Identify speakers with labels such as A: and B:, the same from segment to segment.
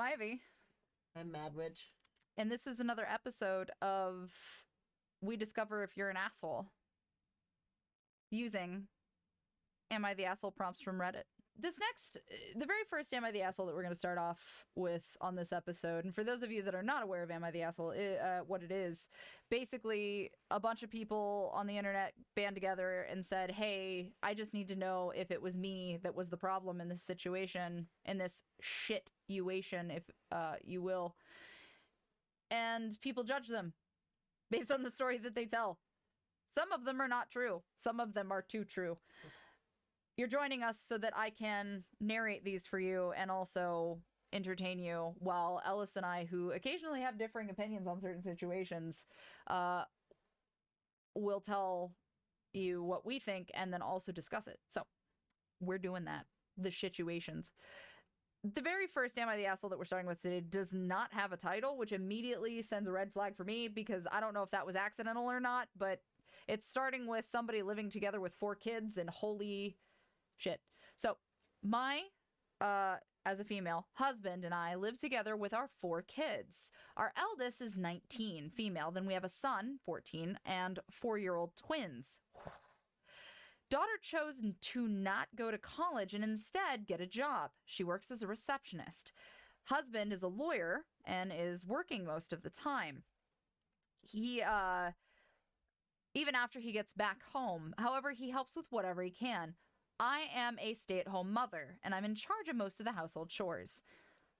A: Ivy.
B: I'm Mad Witch.
A: And this is another episode of We Discover If You're an Asshole, using Am I the Asshole prompts from Reddit. The very first Am I the Asshole that we're going to start off with on this episode, and for those of you that are not aware of Am I the Asshole, what it is, basically a bunch of people on the internet band together and said, hey, I just need to know if it was me that was the problem in this situation, in this shit-uation, if you will. And people judge them based on the story that they tell. Some of them are not true. Some of them are too true. You're joining us so that I can narrate these for you and also entertain you, while Ellis and I, who occasionally have differing opinions on certain situations, will tell you what we think and then also discuss it. So we're doing that. The situations. The very first Am I the Asshole that we're starting with today does not have a title, which immediately sends a red flag for me, because I don't know if that was accidental or not, but it's starting with somebody living together with 4 kids, and holy shit. So my, as a female, husband and I live together with our 4 kids. Our eldest is 19, female. Then we have a son, 14, and 4-year-old twins. Daughter chose to not go to college and instead get a job. She works as a receptionist. Husband is a lawyer and is working most of the time. He, even after he gets back home, however, he helps with whatever he can. I am a stay-at-home mother, and I'm in charge of most of the household chores.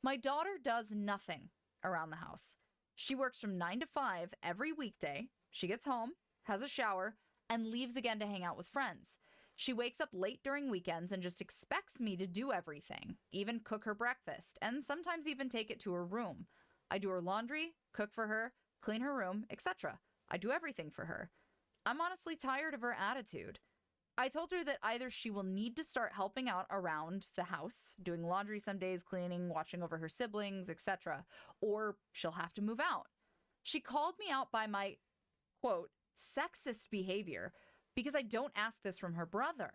A: My daughter does nothing around the house. She works from 9 to 5 every weekday. She gets home, has a shower, and leaves again to hang out with friends. She wakes up late during weekends and just expects me to do everything, even cook her breakfast, and sometimes even take it to her room. I do her laundry, cook for her, clean her room, etc. I do everything for her. I'm honestly tired of her attitude. I told her that either she will need to start helping out around the house, doing laundry some days, cleaning, watching over her siblings, etc., or she'll have to move out. She called me out by my, quote, sexist behavior because I don't ask this from her brother.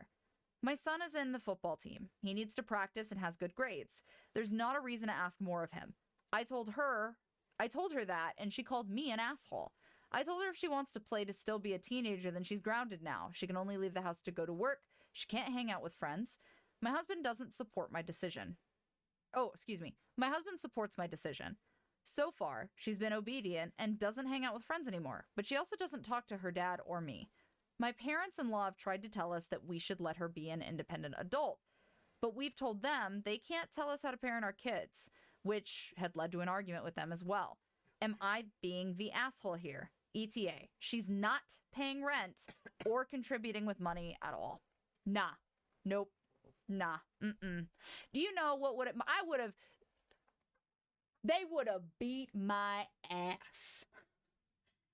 A: My son is in the football team. He needs to practice and has good grades. There's not a reason to ask more of him. I told her that, and she called me an asshole. I told her if she wants to play to still be a teenager, then she's grounded now. She can only leave the house to go to work. She can't hang out with friends. My husband doesn't support my decision. Oh, excuse me. My husband supports my decision. So far, she's been obedient and doesn't hang out with friends anymore, but she also doesn't talk to her dad or me. My parents-in-law have tried to tell us that we should let her be an independent adult, but we've told them they can't tell us how to parent our kids, which had led to an argument with them as well. Am I being the asshole here? ETA. She's not paying rent or contributing with money at all. Nah. Nope. Nah. Mm-mm. Do you know what would it... They would have beat my ass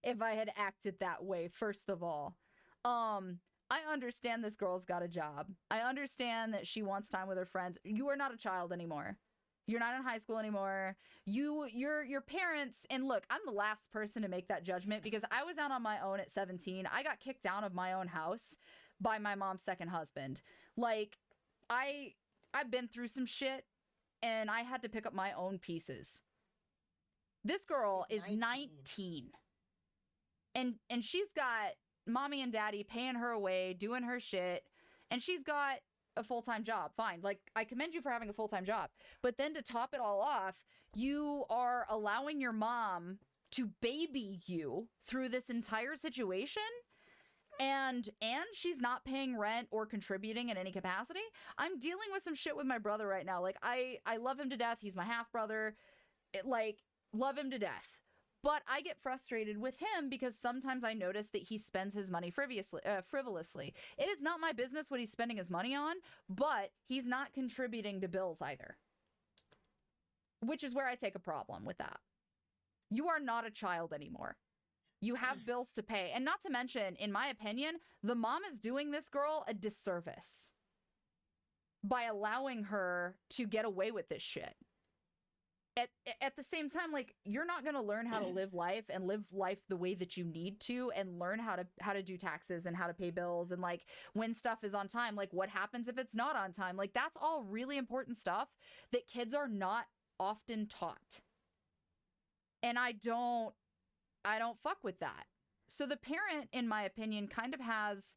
A: if I had acted that way, first of all. I understand this girl's got a job. I understand that she wants time with her friends. You are not a child anymore. You're not in high school anymore. Your parents, and look, I'm the last person to make that judgment because I was out on my own at 17. I got kicked out of my own house by my mom's second husband. Like, I've been through some shit and I had to pick up my own pieces. This girl is 19. And she's got mommy and daddy paying her away, doing her shit, and she's got a full-time job. Fine. Like, I commend you for having a full-time job. But then to top it all off, you are allowing your mom to baby you through this entire situation, and she's not paying rent or contributing in any capacity. I'm dealing with some shit with my brother right now. Like, I love him to death. He's my half-brother. Love him to death. But I get frustrated with him because sometimes I notice that he spends his money frivolously. It is not my business what he's spending his money on, but he's not contributing to bills either. Which is where I take a problem with that. You are not a child anymore. You have bills to pay. And not to mention, in my opinion, the mom is doing this girl a disservice by allowing her to get away with this shit. At the same time, like, you're not going to learn how to live life and live life the way that you need to and learn how to do taxes and how to pay bills and, like, when stuff is on time, like, what happens if it's not on time? Like, that's all really important stuff that kids are not often taught. And I don't fuck with that. So the parent, in my opinion, kind of has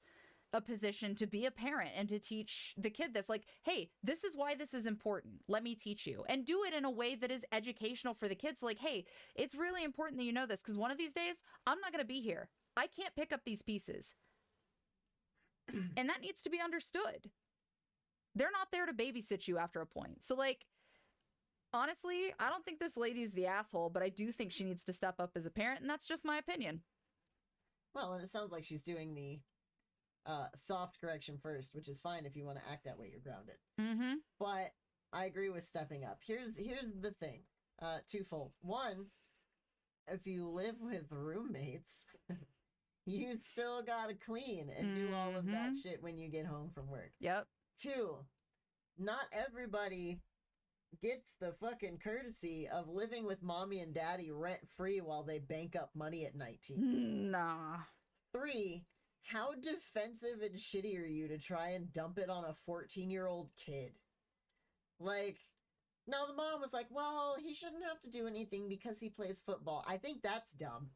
A: a position to be a parent and to teach the kid this, like, hey, this is why this is important. Let me teach you, and do it in a way that is educational for the kids. Like, hey, it's really important that you know this, because one of these days I'm not going to be here. I can't pick up these pieces. And that needs to be understood. They're not there to babysit you after a point. So, like, honestly, I don't think this lady's the asshole, but I do think she needs to step up as a parent, and that's just my opinion.
B: Well, and it sounds like she's doing the soft correction first, which is fine if you want to act that way. You're grounded.
A: Mm-hmm.
B: But I agree with stepping up. Here's the thing. Twofold. One, if you live with roommates, you still gotta clean and do all of that shit when you get home from work.
A: Yep.
B: Two, not everybody gets the fucking courtesy of living with mommy and daddy rent free while they bank up money at 19.
A: Nah.
B: Three, how defensive and shitty are you to try and dump it on a 14-year-old kid? Like, now the mom was like, well, he shouldn't have to do anything because he plays football. I think that's dumb.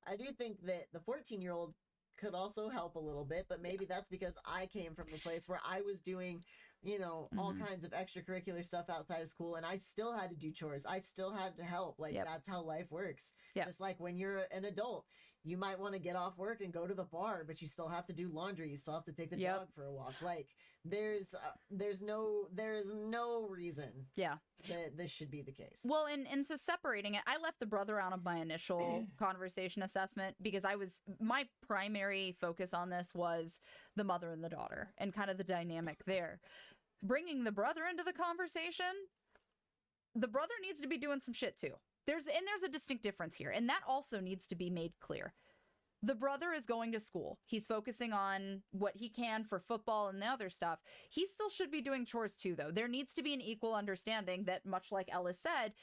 B: I do think that the 14-year-old could also help a little bit, but maybe that's because I came from a place where I was doing, you know, all kinds of extracurricular stuff outside of school, and I still had to do chores. I still had to help. Like, that's how life works.
A: Yep.
B: Just like when you're an adult, you might want to get off work and go to the bar, but you still have to do laundry. You still have to take the dog for a walk. Like, there's no reason that this should be the case.
A: Well, and so separating it, I left the brother out of my initial conversation assessment because my primary focus on this was the mother and the daughter and kind of the dynamic there. Bringing the brother into the conversation, the brother needs to be doing some shit too. There's a distinct difference here, and that also needs to be made clear. The brother is going to school. He's focusing on what he can for football and the other stuff. He still should be doing chores too, though. There needs to be an equal understanding that, much like Ellis said,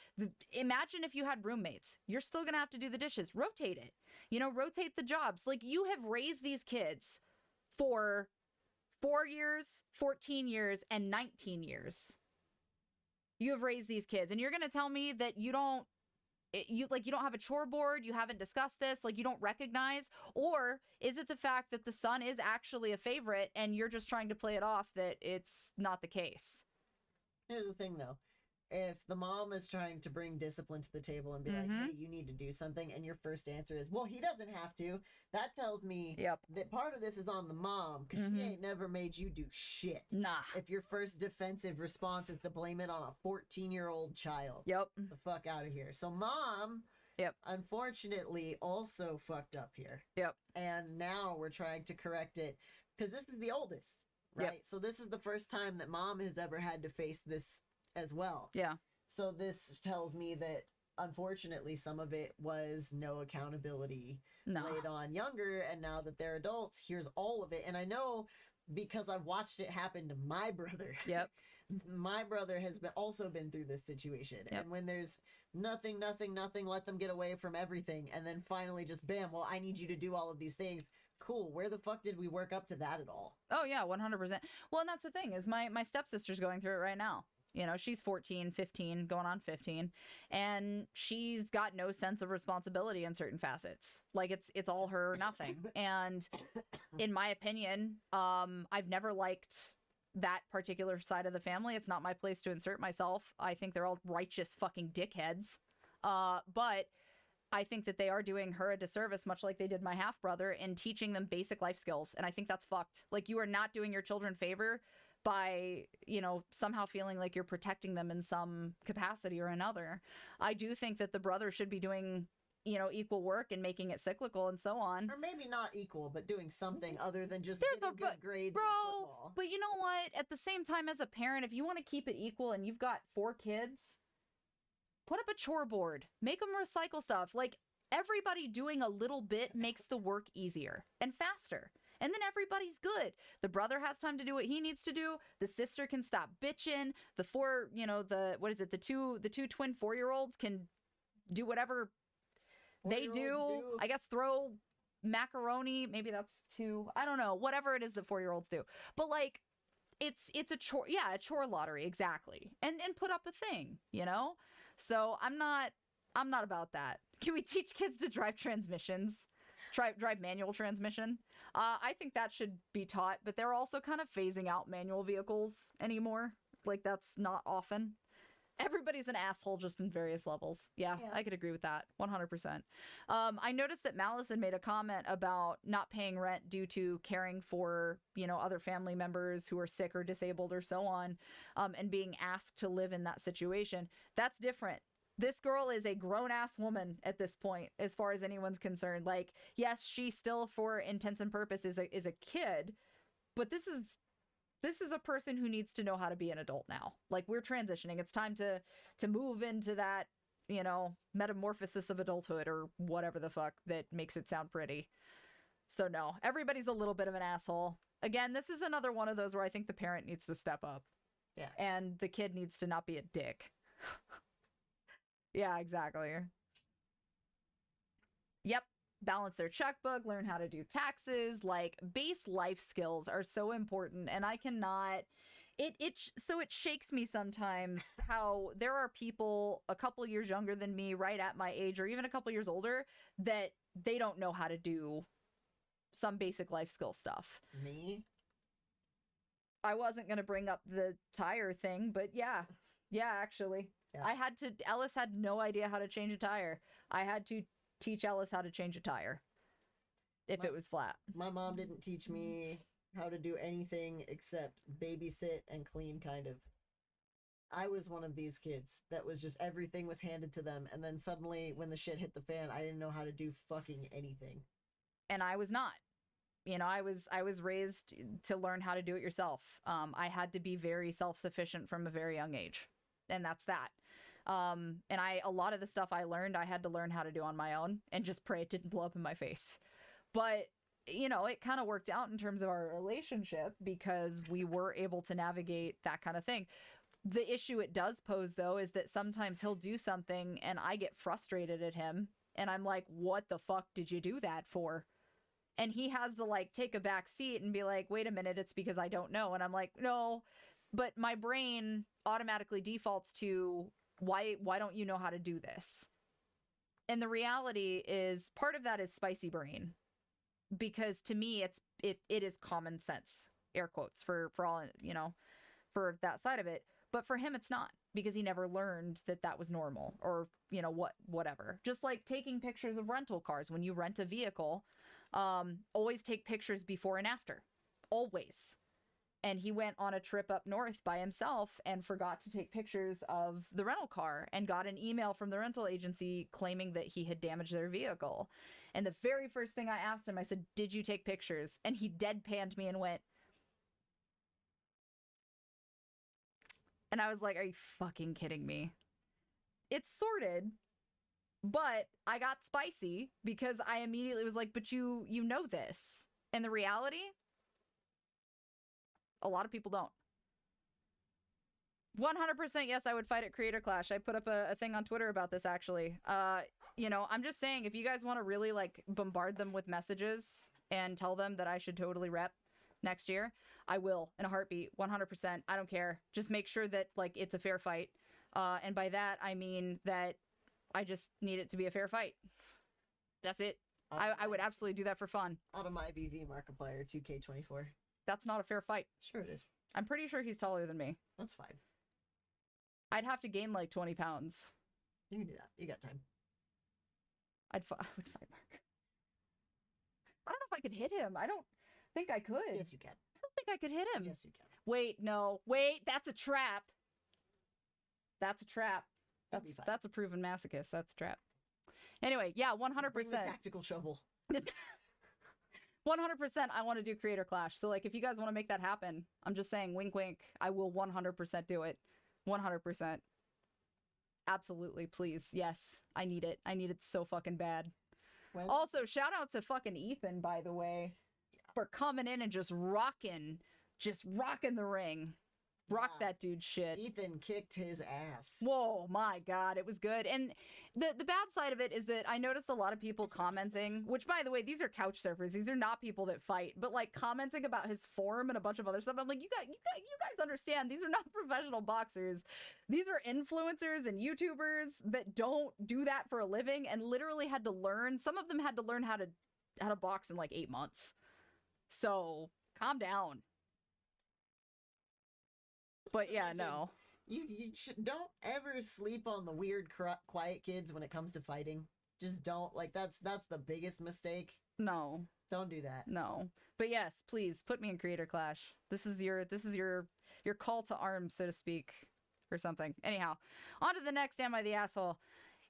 A: imagine if you had roommates. You're still going to have to do the dishes. Rotate it. You know, rotate the jobs. Like, you have raised these kids for 4 years, 14 years, and 19 years. You have raised these kids, and you're going to tell me that you don't have a chore board, you haven't discussed this, like, you don't recognize? Or is it the fact that the son is actually a favorite and you're just trying to play it off that it's not the case?
B: Here's the thing, though. If the mom is trying to bring discipline to the table and be like, hey, you need to do something, and your first answer is, well, he doesn't have to, that tells me that part of this is on the mom, because she ain't never made you do shit.
A: Nah.
B: If your first defensive response is to blame it on a 14-year-old child.
A: Yep.
B: Get the fuck out of here. So mom, unfortunately, also fucked up here. Yep. And now we're trying to correct it, because this is the oldest, right? Yep. So this is the first time that mom has ever had to face this as well. Yeah. So this tells me that, unfortunately, some of it was no accountability laid on younger, and now that they're adults, here's all of it. And I know because I've watched it happen to my brother. Yep. My brother has also been through this situation. Yep. And when there's nothing, let them get away from everything, and then finally just bam, well, I need you to do all of these things. Cool. Where the fuck did we work up to that at all? Oh yeah, 100%. Well, and that's the thing, is my stepsister's going through it right now. You know, she's 14, 15, going on 15, and she's got no sense of responsibility in certain facets. Like, it's all her or nothing. And in my opinion, I've never liked that particular side of the family. It's not my place to insert myself. I think they're all righteous fucking dickheads. But I think that they are doing her a disservice, much like they did my half-brother, in teaching them basic life skills. And I think that's fucked. Like, you are not doing your children favor by, you know, somehow feeling like you're protecting them in some capacity or another. I do think that the brother should be doing, you know, equal work and making it cyclical and so on. Or maybe not equal, but doing something other than just getting good grades in football. But you know what? At the same time, as a parent, if you want to keep it equal and you've got 4 kids, put up a chore board. Make them recycle stuff. Like, everybody doing a little bit makes the work easier and faster. And then everybody's good. The brother has time to do what he needs to do. The sister can stop bitching. The two twin 4-year-olds can do whatever they do. I guess throw macaroni. Maybe that's 2. I don't know. Whatever it is that 4-year-olds do. But, like, it's a chore. Yeah, a chore lottery. Exactly. And put up a thing, you know?
A: So I'm not about that. Can we teach kids to drive transmissions? Drive manual transmission? I think that should be taught, but they're also kind of phasing out manual vehicles anymore. Like, that's not often. Everybody's an asshole, just in various levels. Yeah, I could agree with that 100%. I noticed that Malice had made a comment about not paying rent due to caring for, you know, other family members who are sick or disabled or so on, and being asked to live in that situation. That's different. This girl is a grown-ass woman at this point, as far as anyone's concerned. Like, yes, she still, for intents and purposes, is a kid, but this is a person who needs to know how to be an adult now. Like, we're transitioning. It's time to move into that, you know, metamorphosis of adulthood, or whatever the fuck that makes it sound pretty. So no, everybody's a little bit of an asshole. Again, this is another one of those where I think the parent needs to step up.
B: Yeah.
A: And the kid needs to not be a dick. Yeah, exactly. Yep. Balance their checkbook, learn how to do taxes. Like, base life skills are so important, and I cannot, so it shakes me sometimes how there are people a couple years younger than me, right at my age, or even a couple years older, that they don't know how to do some basic life skill stuff.
B: Me?
A: I wasn't going to bring up the tire thing, but yeah, actually. Yeah. Ellis had no idea how to change a tire. I had to teach Ellis how to change a tire if it was flat.
B: My mom didn't teach me how to do anything except babysit and clean, kind of. I was one of these kids that was just, everything was handed to them, and then suddenly when the shit hit the fan, I didn't know how to do fucking anything.
A: And I was not. You know, I was raised to learn how to do it yourself. I had to be very self-sufficient from a very young age, and that's that. And a lot of the stuff I learned, I had to learn how to do on my own and just pray it didn't blow up in my face. But, you know, it kind of worked out in terms of our relationship because we were able to navigate that kind of thing. The issue it does pose, though, is that sometimes he'll do something and I get frustrated at him and I'm like, what the fuck did you do that for? And he has to, like, take a back seat and be like, wait a minute, it's because I don't know. And I'm like, no, but my brain automatically defaults to, why don't you know how to do this? And the reality is, part of that is spicy brain, because to me it is common sense, air quotes, for all, you know, for that side of it. But for him it's not, because he never learned that was normal, or, you know, whatever. Just like taking pictures of rental cars. When you rent a vehicle, always take pictures before and after, always. And he went on a trip up north by himself and forgot to take pictures of the rental car and got an email from the rental agency claiming that he had damaged their vehicle. And the very first thing I asked him, I said, did you take pictures? And he deadpanned me and went, and I was like, are you fucking kidding me? It's sorted, but I got spicy because I immediately was like, but you know this. And the reality, a lot of people don't. 100% yes, I would fight at Creator Clash. I put up a thing on Twitter about this, actually. You know, I'm just saying, if you guys want to really, like, bombard them with messages and tell them that I should totally rep next year, I will, in a heartbeat, 100%. I don't care. Just make sure that, like, it's a fair fight. And by that, I mean that I just need it to be a fair fight. That's it. I would absolutely do that for fun.
B: AutomaVV Markiplier 2K24.
A: That's not a fair fight.
B: Sure it is.
A: I'm pretty sure he's taller than me.
B: That's fine.
A: I'd have to gain like 20 pounds.
B: You can do that. You got time.
A: I would fight Mark. I don't know if I could hit him. I don't think I could.
B: Yes, you can.
A: I don't think I could hit him.
B: Yes, you can.
A: Wait, no. Wait, that's a trap. That's a trap. That's a proven masochist. That's a trap. Anyway, yeah, 100%.
B: Bring the tactical shovel.
A: 100% I want to do Creator Clash. So, like, if you guys want to make that happen, I'm just saying, wink, wink, I will 100% do it. 100%. Absolutely, please. Yes, I need it. I need it so fucking bad. Also, shout out to fucking Ethan, by the way, for coming in and just rocking the ring. rocked that dude's shit.
B: Ethan kicked his ass.
A: Whoa, my God, it was good. And the bad side of it is that I noticed a lot of people commenting, which, by the way, these are couch surfers. These are not people that fight, but like commenting about his form and a bunch of other stuff. I'm like, you guys understand, these are not professional boxers. These are influencers and YouTubers that don't do that for a living and literally had to learn. Some of them had to learn how to box in like 8 months. So calm down. But yeah, no.
B: You don't ever sleep on the weird, quiet kids when it comes to fighting. Just don't. Like, that's the biggest mistake.
A: No.
B: Don't do that.
A: No. But yes, please put me in Creator Clash. This is your call to arms, so to speak, or something. Anyhow, on to the next Am I the Asshole?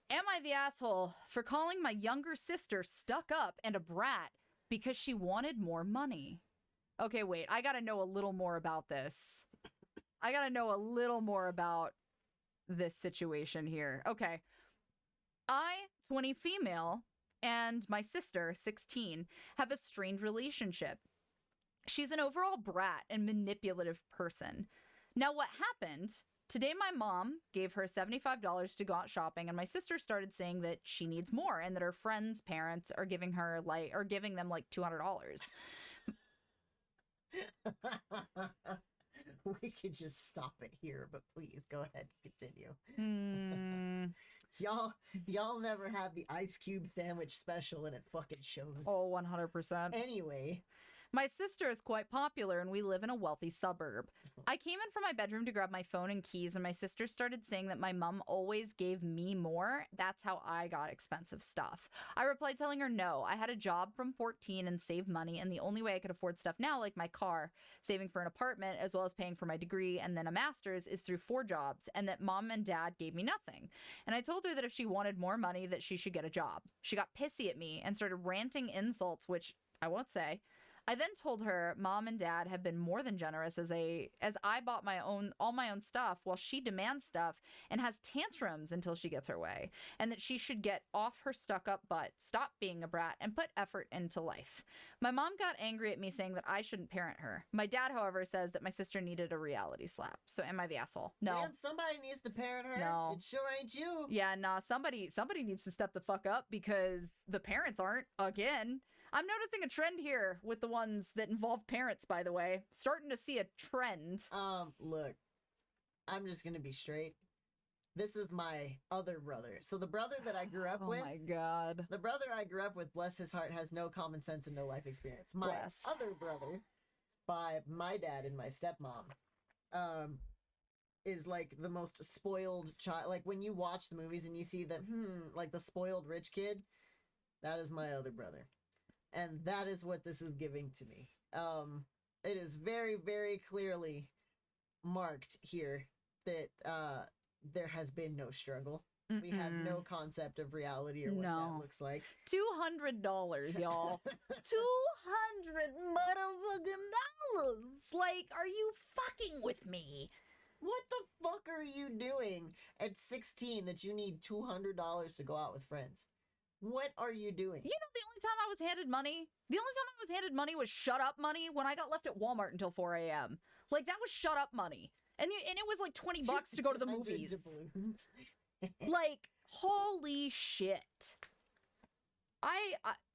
A: Am I the asshole for calling my younger sister stuck up and a brat because she wanted more money? Okay, wait. I gotta know a little more about this. I gotta know a little more about this situation here. Okay. I, 20 female, and my sister, 16, have a strained relationship. She's an overall brat and manipulative person. Now, what happened? Today, my mom gave her $75 to go out shopping, and my sister started saying that she needs more and that her friends' parents are giving them like $200.
B: We could just stop it here, but please go ahead and continue. Y'all never had the ice cube sandwich special and it fucking shows.
A: Oh, 100%.
B: Anyway.
A: My sister is quite popular and we live in a wealthy suburb. I came in from my bedroom to grab my phone and keys and my sister started saying that my mom always gave me more. That's how I got expensive stuff. I replied telling her no. I had a job from 14 and saved money, and the only way I could afford stuff now, like my car, saving for an apartment, as well as paying for my degree and then a master's, is through 4 jobs, and that mom and dad gave me nothing. And I told her that if she wanted more money, that she should get a job. She got pissy at me and started ranting insults, which I won't say. I then told her mom and dad have been more than generous as I bought all my own stuff while she demands stuff and has tantrums until she gets her way, and that she should get off her stuck-up butt, stop being a brat, and put effort into life. My mom got angry at me saying that I shouldn't parent her. My dad, however, says that my sister needed a reality slap. So am I the asshole? No.
B: Damn, somebody needs to parent her.
A: No.
B: It sure ain't you.
A: Yeah, nah, somebody needs to step the fuck up because the parents aren't, again. I'm noticing a trend here with the ones that involve parents, by the way. Starting to see a trend.
B: Look, I'm just gonna be straight. This is my other brother. So the brother that I grew up with. Oh
A: my God.
B: The brother I grew up with, bless his heart, has no common sense and no life experience. My other brother, by my dad and my stepmom, is like the most spoiled child. Like when you watch the movies and you see that, like the spoiled rich kid, that is my other brother. And that is what this is giving to me. It is very, very clearly marked here that there has been no struggle. We have no concept of reality or what that looks like.
A: $200, y'all. $200 motherfucking. Like, are you fucking with me?
B: What the fuck are you doing at 16 that you need $200 to go out with friends? What are you doing?
A: You know, the only time I was handed money was shut up money when I got left at Walmart until 4 a.m. Like, that was shut up money. And it was like $20 to go to the movies. Like, holy shit.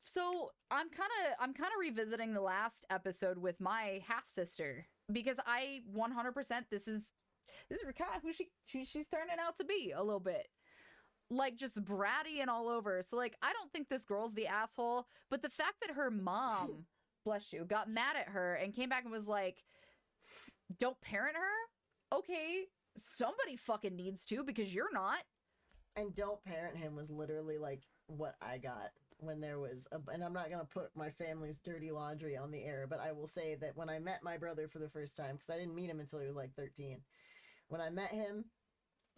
A: So I'm kind of revisiting the last episode with my half sister because I 100% this is kind of who she's turning out to be a little bit. Like, just bratty and all over. So, like, I don't think this girl's the asshole, but the fact that her mom, bless you, got mad at her and came back and was like, don't parent her? Okay, somebody fucking needs to because you're not.
B: And don't parent him was literally, like, what I got when there was, and I'm not going to put my family's dirty laundry on the air, but I will say that when I met my brother for the first time, because I didn't meet him until he was, like, 13. When I met him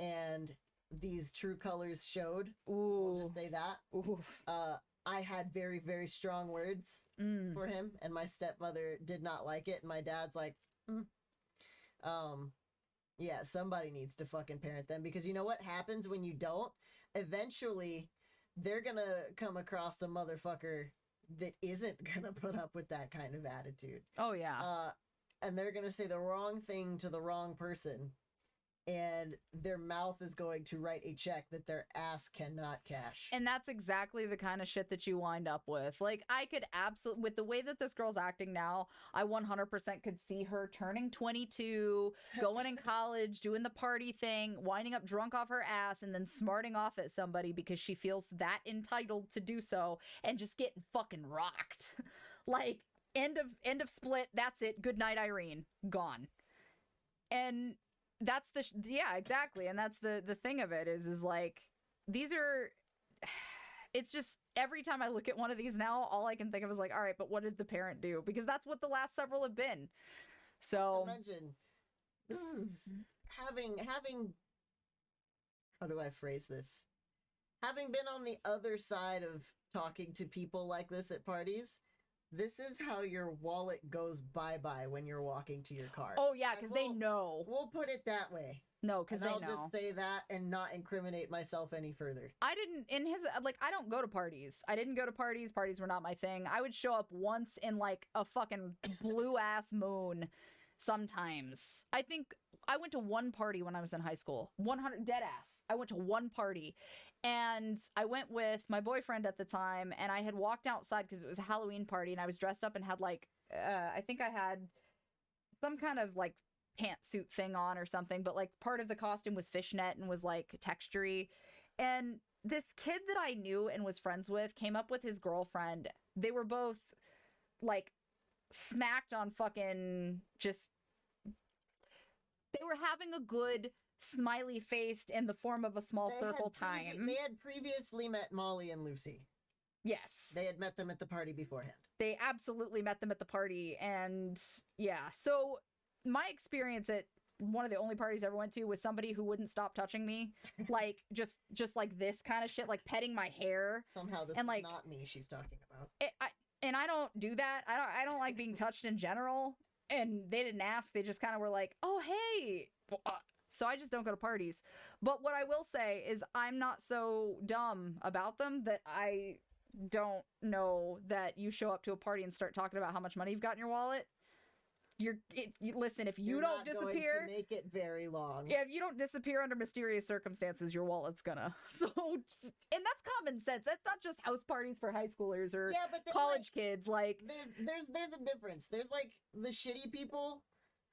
B: and these true colors showed. Ooh. I'll just say that. Oof. I had very, very strong words for him, and my stepmother did not like it, and my dad's like, yeah, somebody needs to fucking parent them, because you know what happens when you don't? Eventually, they're gonna come across a motherfucker that isn't gonna put up with that kind of attitude.
A: Oh, yeah.
B: and they're going to say the wrong thing to the wrong person, and their mouth is going to write a check that their ass cannot cash.
A: And that's exactly the kind of shit that you wind up with. Like, I could absolutely, with the way that this girl's acting now, I 100% could see her turning 22, going in college, doing the party thing, winding up drunk off her ass, and then smarting off at somebody because she feels that entitled to do so, and just getting fucking rocked. Like, end of split, that's it, good night, Irene, gone. And that's yeah, exactly. And that's the thing of it is like, these are, it's just, every time I look at one of these now, all I can think of is like, all right, but what did the parent do? Because that's what the last several have been. So
B: imagine, this is having, how do I phrase this? Having been on the other side of talking to people like this at parties, this is how your wallet goes bye-bye when you're walking to your car.
A: Oh, yeah, because they know.
B: We'll put it that way.
A: No, because they know.
B: I'll just say that and not incriminate myself any further.
A: I didn't, I don't go to parties. I didn't go to parties. Parties were not my thing. I would show up once in, like, a fucking blue-ass moon sometimes. I think I went to one party when I was in high school. 100, dead ass. I went to one party. And I went with my boyfriend at the time, and I had walked outside because it was a Halloween party, and I was dressed up and had, like, I think I had some kind of, like, pantsuit thing on or something, but, like, part of the costume was fishnet and was, like, textury. And this kid that I knew and was friends with came up with his girlfriend. They were both, like, smacked on fucking just... They were having a good... smiley-faced in the form of a small circle time.
B: They had previously met Molly and Lucy.
A: Yes.
B: They had met them at the party beforehand.
A: They absolutely met them at the party, and yeah. So my experience at one of the only parties I ever went to was somebody who wouldn't stop touching me. Like, just like this kind of shit, like petting my hair.
B: Somehow this is like, not me she's talking about.
A: I don't do that. I don't like being touched in general. And they didn't ask. They just kind of were like, oh, hey. So I just don't go to parties. But what I will say is I'm not so dumb about them that I don't know that you show up to a party and start talking about how much money you've got in your wallet. Listen, if you don't disappear,
B: going to make it very long.
A: Yeah, if you don't disappear under mysterious circumstances, your wallet's gonna. So, and that's common sense. That's not just house parties for high schoolers or college kids. Like,
B: there's a difference. There's like the shitty people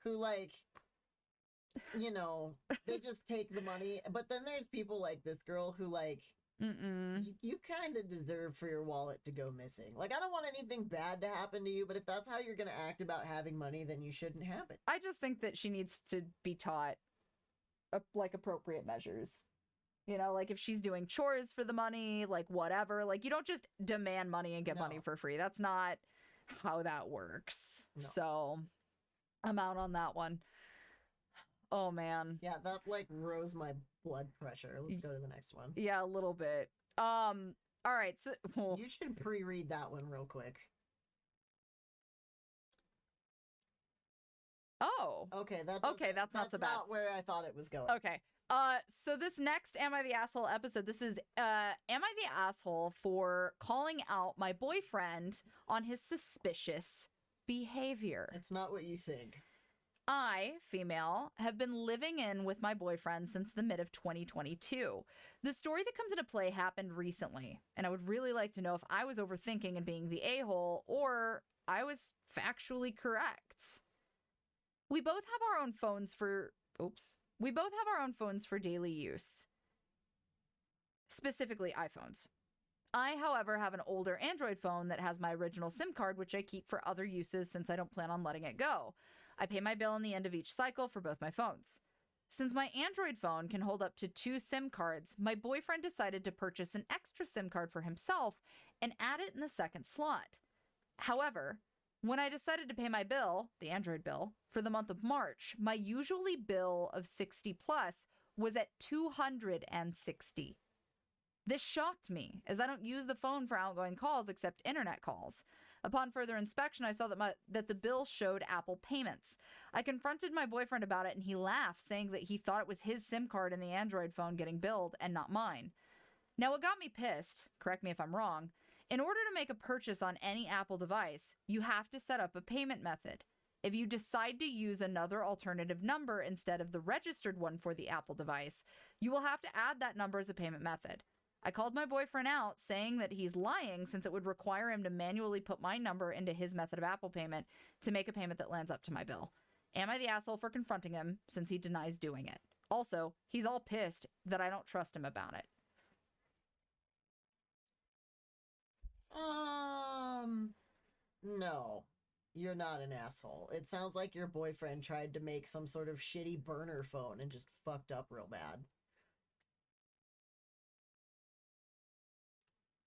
B: who, like, you know, they just take the money. But then there's people like this girl who, like, you kind of deserve for your wallet to go missing. Like, I don't want anything bad to happen to you, but if that's how you're going to act about having money, then you shouldn't have it.
A: I just think that she needs to be taught, like, appropriate measures. You know, like, if she's doing chores for the money, like, whatever. Like, you don't just demand money and get money for free. That's not how that works. No. So, I'm out on that one. Oh, man.
B: Yeah, that, like, rose my blood pressure. Let's go to the next one.
A: Yeah, a little bit. All right. So
B: you should pre-read that one real quick.
A: Oh.
B: Okay, that's
A: not so bad.
B: Not where I thought it was going.
A: Okay. So this next Am I the Asshole episode, this is, am I the asshole for calling out my boyfriend on his suspicious behavior?
B: It's not what you think.
A: I, female, have been living in with my boyfriend since the mid of 2022. The story that comes into play happened recently, and I would really like to know if I was overthinking and being the a-hole, or I was factually correct. We both have our own phones for... We both have our own phones for daily use. Specifically, iPhones. I, however, have an older Android phone that has my original SIM card, which I keep for other uses since I don't plan on letting it go. I pay my bill on the end of each cycle for both my phones. Since my Android phone can hold up to 2 SIM cards, my boyfriend decided to purchase an extra SIM card for himself and add it in the second slot. However, when I decided to pay my bill, the Android bill, for the month of March, my usually bill of $60 plus was at $260. This shocked me, as I don't use the phone for outgoing calls except internet calls. Upon further inspection, I saw that the bill showed Apple payments. I confronted my boyfriend about it, and he laughed, saying that he thought it was his SIM card in the Android phone getting billed and not mine. Now, what got me pissed, correct me if I'm wrong, in order to make a purchase on any Apple device, you have to set up a payment method. If you decide to use another alternative number instead of the registered one for the Apple device, you will have to add that number as a payment method. I called my boyfriend out, saying that he's lying since it would require him to manually put my number into his method of Apple payment to make a payment that lands up to my bill. Am I the asshole for confronting him since he denies doing it? Also, he's all pissed that I don't trust him about it.
B: No. You're not an asshole. It sounds like your boyfriend tried to make some sort of shitty burner phone and just fucked up real bad.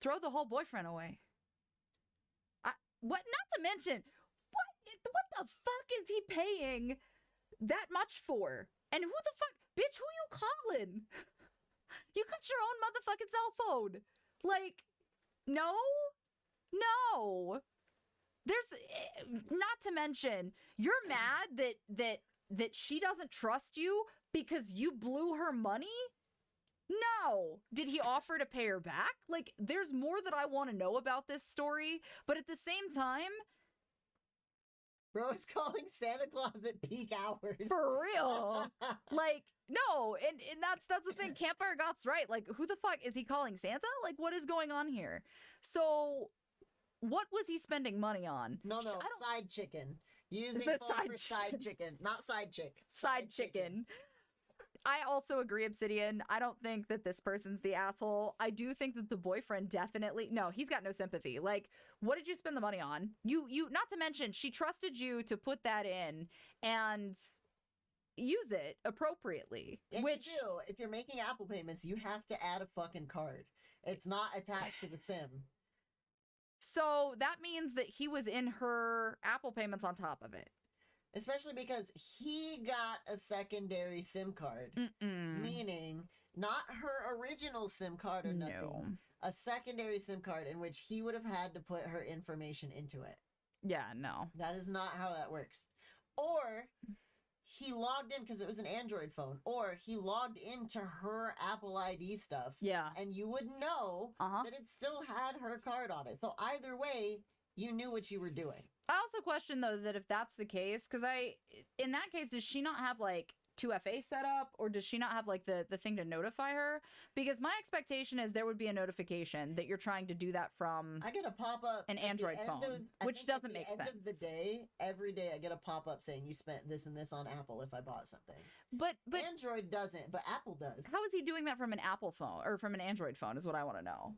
A: Throw the whole boyfriend away. What? Not to mention, what the fuck is he paying that much for? And who the fuck, bitch, who you calling? You got your own motherfucking cell phone. Like, no. There's, not to mention, you're mad that she doesn't trust you because you blew her money? No. Did he offer to pay her back? Like, there's more that I want to know about this story, but at the same time,
B: bro is calling Santa Claus at peak hours.
A: For real. Like, no, and that's the thing. Campfire Goth's right. Like, who the fuck is he calling Santa? Like, what is going on here? So, what was he spending money on?
B: No, side chicken. Using the phone for side chicken, not side chick.
A: Side chicken. I also agree, Obsidian. I don't think that this person's the asshole. I do think that the boyfriend definitely, no, he's got no sympathy. Like, what did you spend the money on? You, not to mention, she trusted you to put that in and use it appropriately.
B: If if you're making Apple payments, you have to add a fucking card. It's not attached to the SIM.
A: So that means that he was in her Apple payments on top of it.
B: Especially because he got a secondary SIM card. Meaning, not her original SIM card or nothing.
A: No.
B: A secondary SIM card in which he would have had to put her information into it.
A: Yeah, no.
B: That is not how that works. Or he logged in because it was an Android phone. Or he logged into her Apple ID stuff.
A: Yeah.
B: And you would know that it still had her card on it. So either way, you knew what you were doing.
A: I also question, though, that if that's the case, because in that case, does she not have, like, 2FA set up? Or does she not have, like, the thing to notify her? Because my expectation is there would be a notification that you're trying to do that from
B: I get a pop-up
A: an Android phone, which doesn't make sense.
B: At the end of the day, every day I get a pop-up saying you spent this and this on Apple if I bought something. But Android doesn't, but Apple does.
A: How is he doing that from an Apple phone, or from an Android phone, is what I want to know.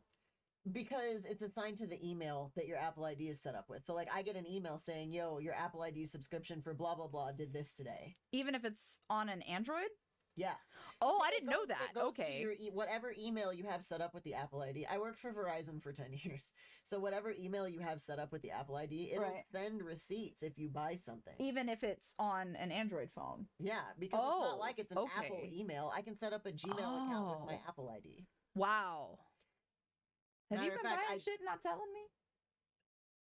B: Because it's assigned to the email that your Apple ID is set up with. So, like, I get an email saying, yo, your Apple ID subscription for blah, blah, blah did this today.
A: Even if it's on an Android?
B: Yeah.
A: Oh, I didn't know that.
B: It goes
A: okay.
B: To your whatever email you have set up with the Apple ID. I worked for Verizon for 10 years. So whatever email you have set up with the Apple ID, it'll send receipts if you buy something.
A: Even if it's on an Android phone?
B: Yeah, because it's not like it's an Apple email. I can set up a Gmail account with my Apple ID.
A: Wow. Have you been buying shit and not telling me?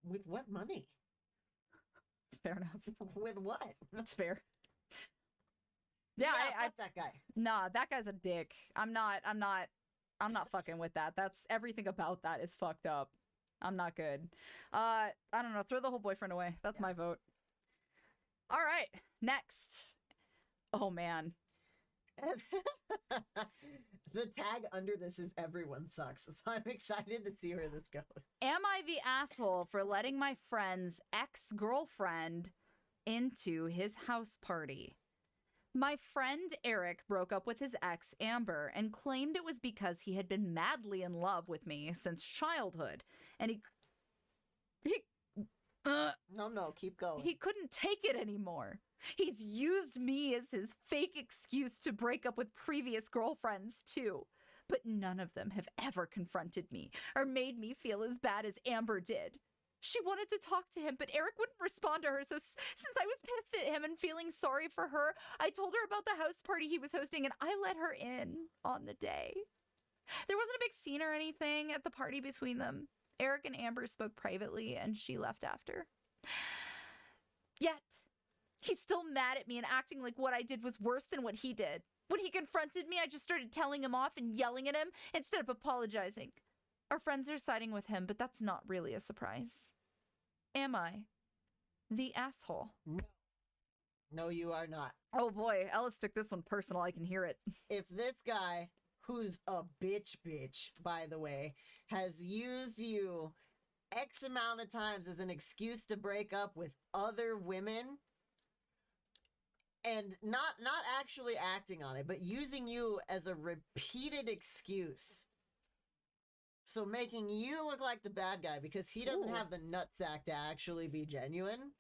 B: With what money?
A: Fair enough.
B: With what?
A: That's fair. Yeah,
B: fuck that guy.
A: Nah, that guy's a dick. I'm not fucking with that. That's everything about that is fucked up. I'm not good. I don't know. Throw the whole boyfriend away. That's my vote. All right. Next. Oh man.
B: The tag under this is everyone sucks, so I'm excited to see where this goes.
A: Am I the asshole for letting my friend's ex-girlfriend into his house party? My friend Eric broke up with his ex, Amber, and claimed it was because he had been madly in love with me since childhood, and
B: No, keep going.
A: He couldn't take it anymore. He's used me as his fake excuse to break up with previous girlfriends, too. But none of them have ever confronted me or made me feel as bad as Amber did. She wanted to talk to him, but Eric wouldn't respond to her, so since I was pissed at him and feeling sorry for her, I told her about the house party he was hosting, and I let her in on the day. There wasn't a big scene or anything at the party between them. Eric and Amber spoke privately, and she left after. Yet, he's still mad at me and acting like what I did was worse than what he did. When he confronted me, I just started telling him off and yelling at him instead of apologizing. Our friends are siding with him, but that's not really a surprise. Am I the asshole?
B: No, you are not.
A: Oh boy, Ellis took this one personal. I can hear it.
B: If this guy, who's a bitch, by the way, has used you X amount of times as an excuse to break up with other women, and not actually acting on it, but using you as a repeated excuse, so making you look like the bad guy because he doesn't have the nutsack to actually be genuine,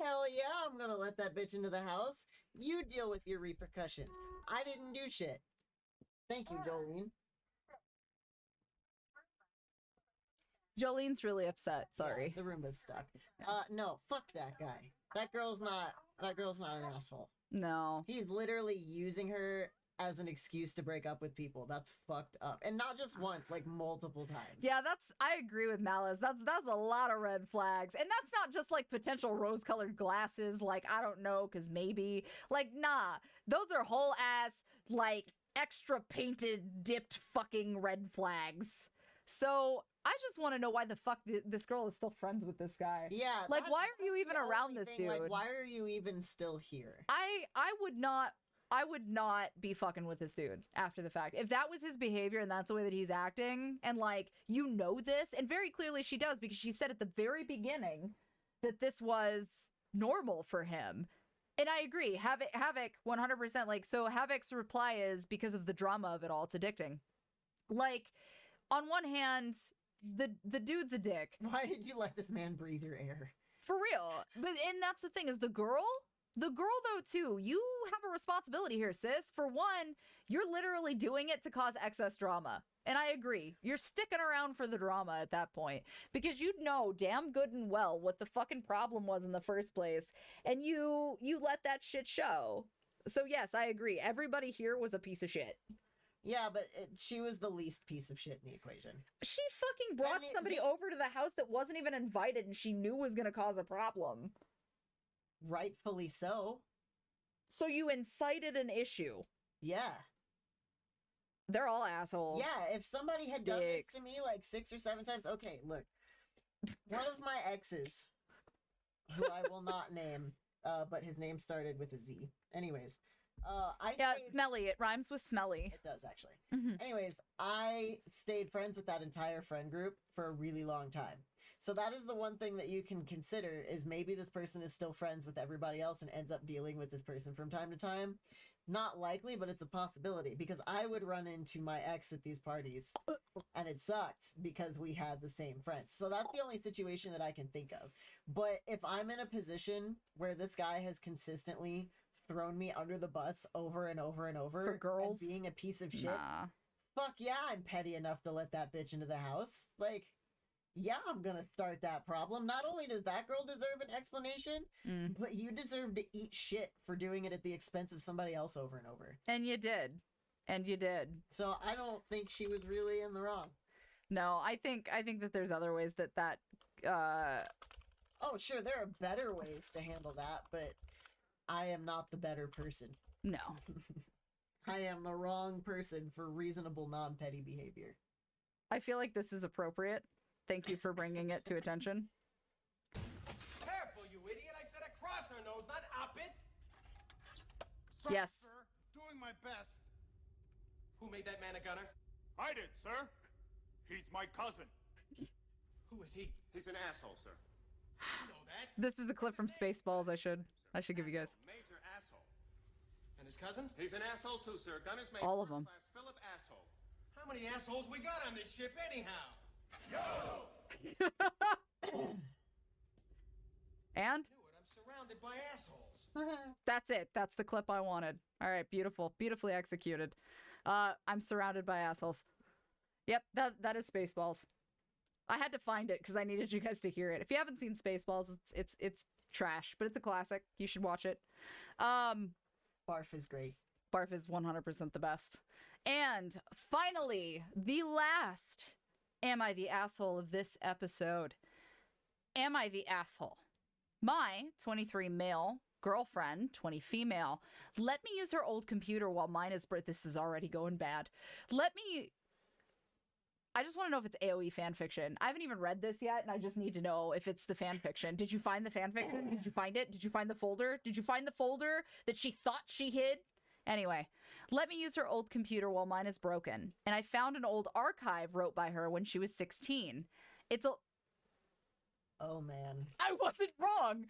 B: hell yeah, I'm gonna let that bitch into the house. You deal with your repercussions. I didn't do shit. Thank you, Jolene.
A: Jolene's really upset. Sorry.
B: Yeah, the Roomba's stuck. No, fuck that guy. That girl's not an asshole.
A: No.
B: He's literally using her as an excuse to break up with people. That's fucked up. And not just once, like multiple times.
A: Yeah, I agree with Malice. That's a lot of red flags. And that's not just like potential rose-colored glasses, like, I don't know, because maybe. Like, nah. Those are whole ass, like, extra painted, dipped fucking red flags. So I just want to know why the fuck this girl is still friends with this guy.
B: Yeah.
A: Like, why are you even around this dude?
B: Like, why are you even still here?
A: I would not be fucking with this dude after the fact. If that was his behavior and that's the way that he's acting, and like, you know this, and very clearly she does, because she said at the very beginning that this was normal for him. And I agree. Havoc 100%. Like, so Havoc's reply is because of the drama of it all, it's addicting. Like, on one hand, the dude's a dick.
B: Why did you let this man breathe your air?
A: For real. And that's the thing, is the girl though too, you have a responsibility here, sis. For one, you're literally doing it to cause excess drama. And I agree. You're sticking around for the drama at that point, because you know damn good and well what the fucking problem was in the first place, and you let that shit show. So yes, I agree. Everybody here was a piece of shit.
B: Yeah, but she was the least piece of shit in the equation.
A: She fucking brought somebody over to the house that wasn't even invited and she knew was going to cause a problem.
B: Rightfully so.
A: So you incited an issue.
B: Yeah.
A: They're all assholes.
B: Yeah, if somebody had done this to me like 6 or 7 times, okay, look. One of my exes, who I will not name, but his name started with a Z. Anyways.
A: Smelly. It rhymes with smelly.
B: It does, actually. Anyways, I stayed friends with that entire friend group for a really long time. So that is the one thing that you can consider, is maybe this person is still friends with everybody else and ends up dealing with this person from time to time. Not likely, but it's a possibility, because I would run into my ex at these parties and it sucked because we had the same friends. So that's the only situation that I can think of. But if I'm in a position where this guy has consistently thrown me under the bus over and over and over
A: for girls
B: and being a piece of shit, fuck yeah, I'm petty enough to let that bitch into the house. Like, yeah, I'm gonna start that problem. Not only does that girl deserve an explanation, but you deserve to eat shit for doing it at the expense of somebody else over and over.
A: And you did.
B: So I don't think she was really in the wrong.
A: No, I think that there's other ways that
B: Oh, sure, there are better ways to handle that, but I am not the better person.
A: No.
B: I am the wrong person for reasonable non-petty behavior.
A: I feel like this is appropriate. Thank you for bringing it to attention.
C: Careful, you idiot! I said across her nose, not up it!
D: Sorry,
A: yes.
D: Sir. Doing my best.
C: Who made that man a gunner?
D: I did, sir. He's my cousin.
C: Who is he?
D: He's an asshole, sir.
C: You know that.
A: This is the clip from Spaceballs I should give you guys.
D: Major asshole.
C: And his cousin?
D: He's an asshole too, sir. Gunner's mate.
A: All of them.
D: Philip asshole.
C: How many assholes we got on this ship anyhow?
D: Yo!
A: And?
C: I'm surrounded by assholes.
A: That's it. That's the clip I wanted. All right, beautiful. Beautifully executed. I'm surrounded by assholes. Yep, that is Spaceballs. I had to find it because I needed you guys to hear it. If you haven't seen Spaceballs, it's trash, but it's a classic. You should watch it.
B: Barf is great.
A: Barf is 100% the best. And finally, the last Am I the Asshole of this episode? Am I the asshole? My 23 male girlfriend, 20 female, let me use her old computer while mine is... This is already going bad. Let me I just want to know if it's AOE fan fiction. I haven't even read this yet, and I just need to know if it's the fan fiction. Did you find the fan fiction? Did you find it? Did you find the folder? Did you find the folder that she thought she hid? Anyway, let me use her old computer while mine is broken. And I found an old archive wrote by her when she was 16. It's a...
B: Oh, man.
A: I wasn't wrong!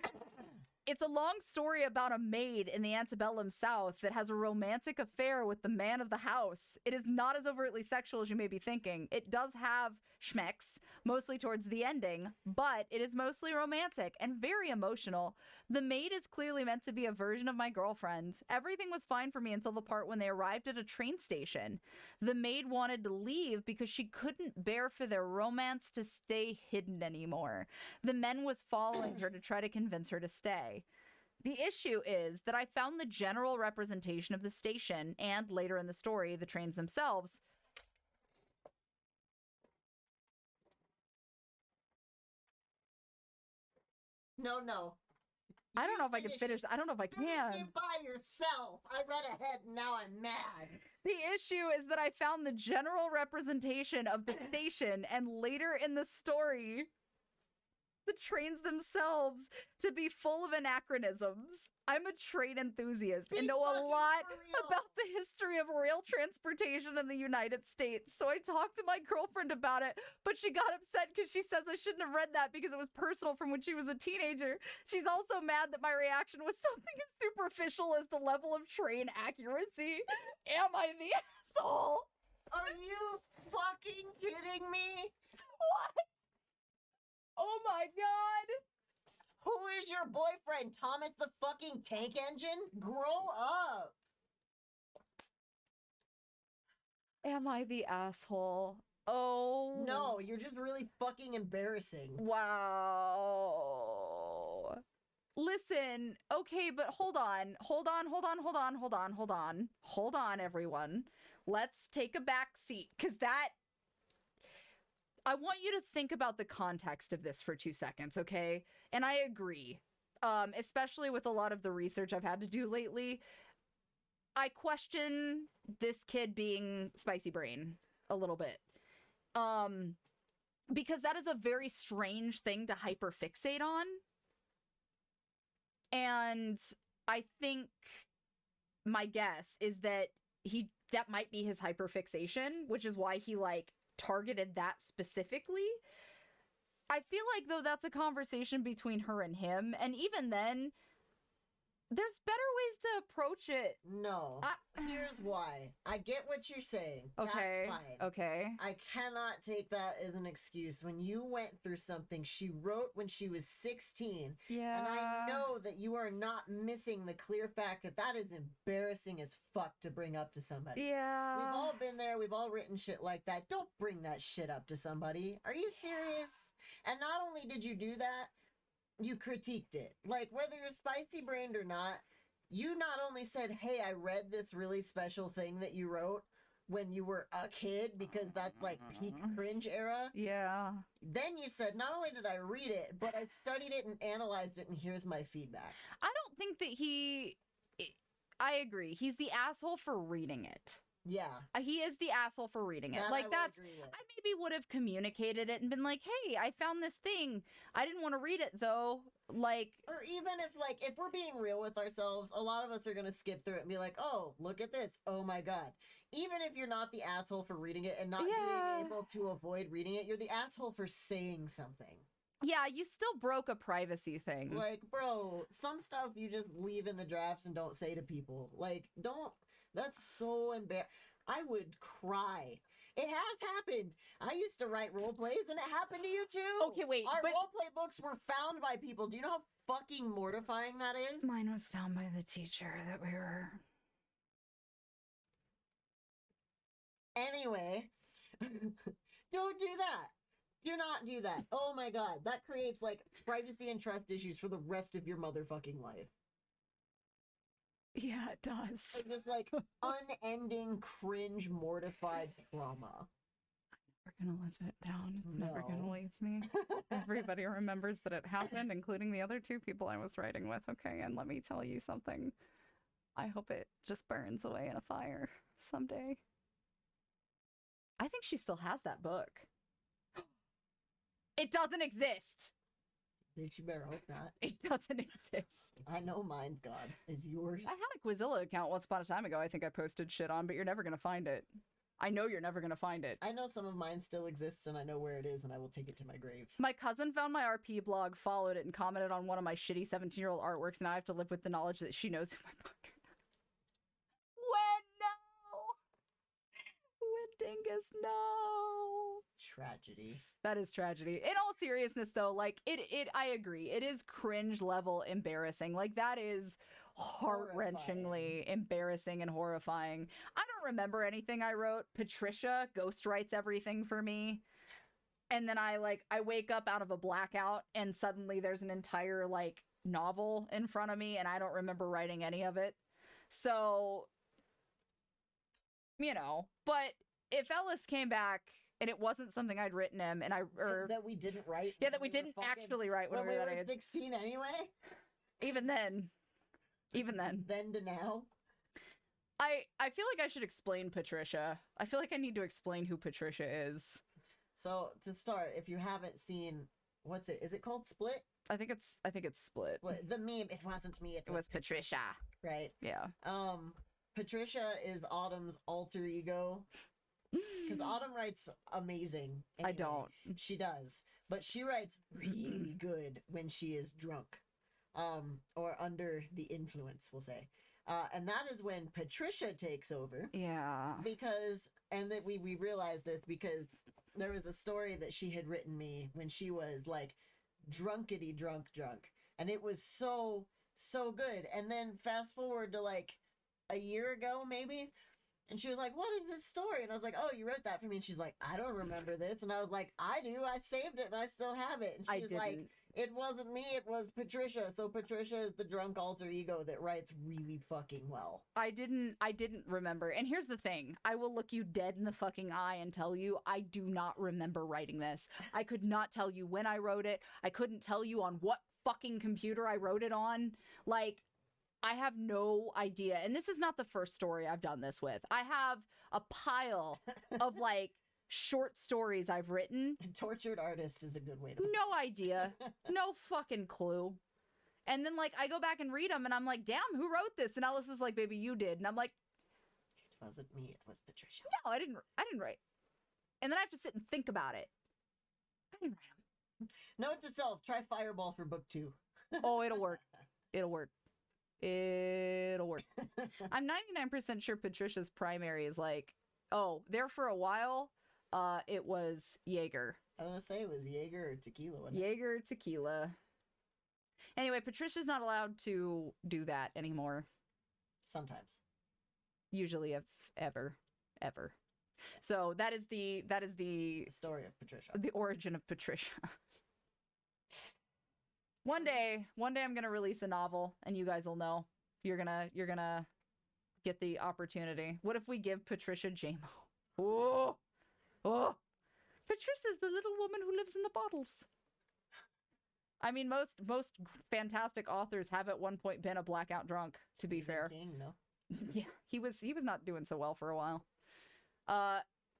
A: It's a long story about a maid in the antebellum South that has a romantic affair with the man of the house. It is not as overtly sexual as you may be thinking. It does have schmecks, mostly towards the ending, but it is mostly romantic and very emotional. The maid is clearly meant to be a version of my girlfriend. Everything was fine for me until the part when they arrived at a train station. The maid wanted to leave because she couldn't bear for their romance to stay hidden anymore. The men was following her to try to convince her to stay. The issue is that I found the general representation of the station and, later in the story, the trains themselves.
B: No.
A: I don't know if I can finish. I don't know if I can.
B: Finish it by yourself. I read ahead and now I'm mad.
A: The issue is that I found the general representation of the station and later in the story, the trains themselves to be full of anachronisms. I'm a train enthusiast and know a lot about the history of rail transportation in the United States. So I talked to my girlfriend about it, but she got upset because she says I shouldn't have read that because it was personal from when she was a teenager. She's also mad that my reaction was something as superficial as the level of train accuracy. Am I the asshole?
B: Are you fucking kidding me?
A: What? Oh my god!
B: Who is your boyfriend, Thomas the fucking Tank Engine? Grow up!
A: Am I the asshole? Oh.
B: No, you're just really fucking embarrassing.
A: Wow. Listen, okay, but hold on, everyone. Let's take a back seat, because I want you to think about the context of this for 2 seconds, okay? And I agree, especially with a lot of the research I've had to do lately. I question this kid being spicy brain a little bit. Because that is a very strange thing to hyperfixate on. And I think my guess is that that might be his hyperfixation, which is why he, targeted that specifically. I feel like, though, that's a conversation between her and him, and even then, there's better ways to approach it.
B: No. Here's why. I get what you're saying.
A: Okay.
B: That's fine.
A: Okay.
B: I cannot take that as an excuse. When you went through something she wrote when she was 16.
A: Yeah.
B: And I know that you are not missing the clear fact that that is embarrassing as fuck to bring up to somebody.
A: Yeah.
B: We've all been there. We've all written shit like that. Don't bring that shit up to somebody. Are you serious? And not only did you do that, you critiqued it. Like, whether you're spicy-brained or not, you not only said, hey, I read this really special thing that you wrote when you were a kid, because that's, peak cringe era.
A: Yeah.
B: Then you said, not only did I read it, but I studied it and analyzed it, and here's my feedback.
A: I don't think that I agree. He's the asshole for reading it.
B: Yeah.
A: He is the asshole for reading it.
B: That
A: I maybe would have communicated it and been like, hey, I found this thing. I didn't want to read it, though. Or
B: even if we're being real with ourselves, a lot of us are going to skip through it and be like, oh, look at this. Oh my God. Even if you're not the asshole for reading it and not being able to avoid reading it, you're the asshole for saying something.
A: Yeah, you still broke a privacy thing.
B: Bro, some stuff you just leave in the drafts and don't say to people. That's so embarrassing. I would cry. It has happened. I used to write role plays, and it happened to you too.
A: Okay, wait.
B: Our role play books were found by people. Do you know how fucking mortifying that is?
A: Mine was found by the teacher that we were...
B: Anyway, don't do that. Do not do that. Oh my God. That creates privacy and trust issues for the rest of your motherfucking life.
A: Yeah, it does.
B: Just unending, cringe, mortified trauma.
A: We're gonna live it down. It's never gonna leave me. Everybody remembers that it happened, including the other 2 people I was writing with. Okay, and let me tell you something. I hope it just burns away in a fire someday. I think she still has that book. It doesn't exist.
B: Bitch, you better hope not.
A: It doesn't exist.
B: I know mine's gone. Is yours?
A: I had a Quizilla account once upon a time ago I think I posted shit on, but you're never going to find it. I know you're never going to find it.
B: I know some of mine still exists, and I know where it is, and I will take it to my grave.
A: My cousin found my RP blog, followed it, and commented on one of my shitty 17-year-old artworks, and I have to live with the knowledge that she knows who my partner is. When Dingus, no.
B: Tragedy.
A: That is tragedy. In all seriousness, though, like, I agree. It is cringe level embarrassing. Like, that is heart-wrenchingly embarrassing and horrifying. I don't remember anything I wrote. Patricia ghostwrites everything for me. And then I wake up out of a blackout and suddenly there's an entire, like, novel in front of me and I don't remember writing any of it. So, you know, but if Ellis came back and it wasn't something I'd written him and
B: that we didn't write.
A: Yeah, that we didn't actually write when we were that age.
B: 16 anyway?
A: Even then.
B: Then to now?
A: I feel like I should explain Patricia. I feel like I need to explain who Patricia is.
B: So, to start, if you haven't seen, what's it? Is it called Split?
A: I think it's Split.
B: The meme, it wasn't me, it
A: was Patricia.
B: Right.
A: Yeah.
B: Patricia is Autumn's alter ego. Because Autumn writes amazing. Anyway.
A: I don't.
B: She does. But she writes really good when she is drunk. Or under the influence, we'll say. And that is when Patricia takes over.
A: Yeah.
B: And that we realized this because there was a story that she had written me when she was like drunkity drunk. And it was so good. And then fast forward to like a year ago, maybe. And she was like, what is this story? And I was like, oh, you wrote that for me. And she's like, I don't remember this. And I was like, I do. I saved it and I still have it. And she was like, it wasn't me. It was Patricia. So Patricia is the drunk alter ego that writes really fucking well.
A: I didn't remember. And here's the thing. I will look you dead in the fucking eye and tell you I do not remember writing this. I could not tell you when I wrote it. I couldn't tell you on what fucking computer I wrote it on. Like, I have no idea. And this is not the first story I've done this with. I have a pile of like short stories I've written.
B: Tortured artist is a good way to
A: No idea. No fucking clue. And then like I go back and read them and I'm like, damn, who wrote this? And Alice is like, baby, you did. And I'm like,
B: it wasn't me, it was Patricia.
A: No, I didn't write. And then I have to sit and think about it. I didn't write them.
B: Note to self, try Fireball for book 2.
A: Oh, it'll work. It'll work. It'll work. I'm 99% sure Patricia's primary is like, there for a while, it was Jaeger.
B: I was gonna say it was Jaeger or tequila.
A: Jaeger, tequila. Anyway, Patricia's not allowed to do that anymore.
B: Sometimes.
A: Usually, if ever. So that is the
B: story of Patricia.
A: The origin of Patricia. One day I'm gonna release a novel, and you guys will know. You're gonna get the opportunity. What if we give Patricia JMO? Oh, Patricia's the little woman who lives in the bottles. I mean, most fantastic authors have at one point been a blackout drunk. To be fair,
B: King, no?
A: Yeah, he was not doing so well for a while.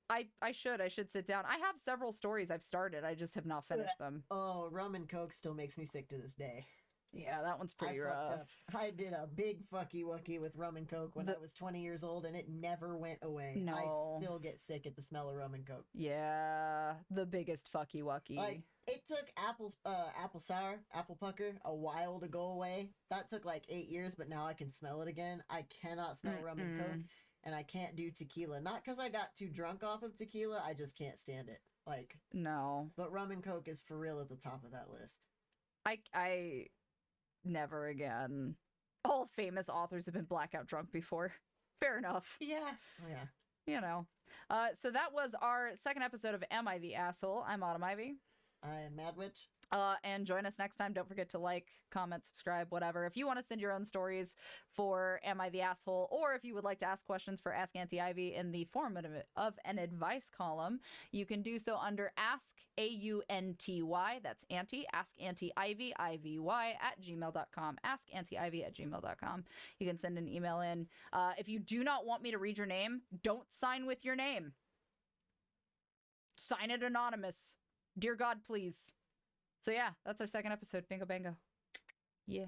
A: I should sit down. I have several stories I've started. I just have not finished them.
B: Oh, rum and coke still makes me sick to this day.
A: Yeah, that one's pretty rough.
B: I did a big fucky wucky with rum and coke when I was 20 years old, and it never went away.
A: No.
B: I still get sick at the smell of rum and coke.
A: Yeah, the biggest fucky wucky.
B: Like, it took apple pucker a while to go away. That took like 8 years, but now I can smell it again. I cannot smell rum and coke. And I can't do tequila. Not because I got too drunk off of tequila. I just can't stand it. Like,
A: no.
B: But rum and coke is for real at the top of that list.
A: I never again. All famous authors have been blackout drunk before. Fair enough.
B: Yeah. Oh, yeah.
A: You know. So that was our second episode of Am I the Asshole? I'm Autumn Ivy.
B: I am Mad Witch.
A: And join us next time. Don't forget to like, comment, subscribe, whatever. If you want to send your own stories for Am I the Asshole, or if you would like to ask questions for Ask Aunty Ivy in the form of an advice column, you can do so under Ask AUNTY. That's Aunty. Ask Aunty Ivy, IVY @gmail.com. Ask Aunty Ivy @gmail.com. You can send an email in. If you do not want me to read your name, don't sign with your name. Sign it anonymous. Dear God, please. So yeah, that's our second episode. Bingo bango. Yeah.